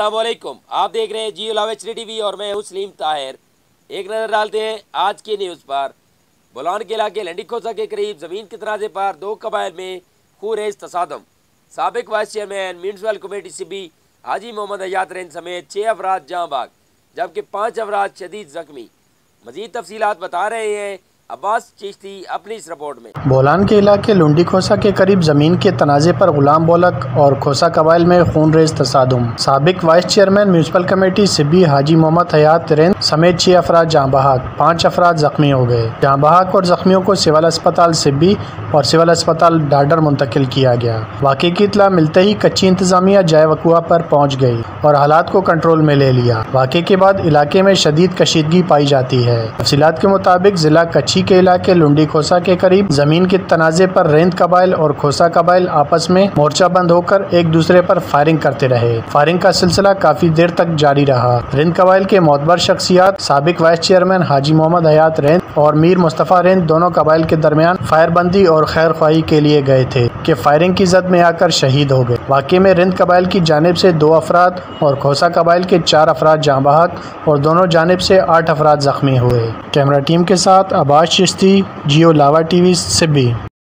अस्सलामुअलैकुम। आप देख रहे हैं जियो लाव HD TV और मैं हूं सलीम ताहिर। एक नज़र डालते हैं आज की न्यूज़ पर। बोलान के इलाके लंडी खोसा के करीब ज़मीन के तनाज़े पर दो कबाइल में खूरेज तसादम। साबिक vice chairman municipal committee CB हाजी मोहम्मद हयात रैन समेत 6 अफराद जाँ बाग, जबकि 5 अफराद शदीद जख्मी। मज़ीद तफसीलात बता रहे हैं अब्बास चिश्ती अपनी इस रिपोर्ट में। बोलान के इलाके लुंडी खोसा के करीब ज़मीन के तनाज़े पर गुलाम बोलक और खोसा कबाइल में खूनरेज तसादुम। साबिक vice chairman municipal committee CB हाजी मोहम्मद हयात रैन समेत 6 अफराद जाँ बहक, 5 अफराद जख्मी हो गए। जाँ बहक और जख्मियों को सिविल अस्पताल CB और सिविल अस्पताल डाडर मुंतकिल किया गया। वाक़े की इत्तला मिलते ही कच्ची इंतजामिया जाए वक़ुआ पर पहुँच गई और हालात को कंट्रोल में ले लिया। वाक़े के बाद इलाके में शदीद कशीदगी पाई जाती है। तफसीलात के मुताबिक जिला कच्ची के इलाके लुंडी खोसा के करीब जमीन के तनाज़े पर रेंद कबाइल और खोसा कबाइल आपस में मोर्चा बंद होकर एक दूसरे पर फायरिंग करते रहे। फायरिंग का सिलसिला काफी देर तक जारी रहा। रेंद कबाइल के मोतबर शख्सियात साबिक वाइस चेयरमैन हाजी मोहम्मद हयात रेंद और मीर मुस्तफ़ा रेंद दोनों कबाइल के दरमियान फायरबंदी और खैर ख्वाही के लिए गए थे कि फायरिंग की जद में आकर शहीद हो गए। वाक़े में रेंद कबाइल की जानिब से 2 अफराद और खोसा कबाइल के 4 अफराद जाँ बहक और दोनों जानिब से 8 अफराद जख्मी हुए। कैमरा टीम के साथ अब्बास चिश्ती, जियो लावा TV, CB।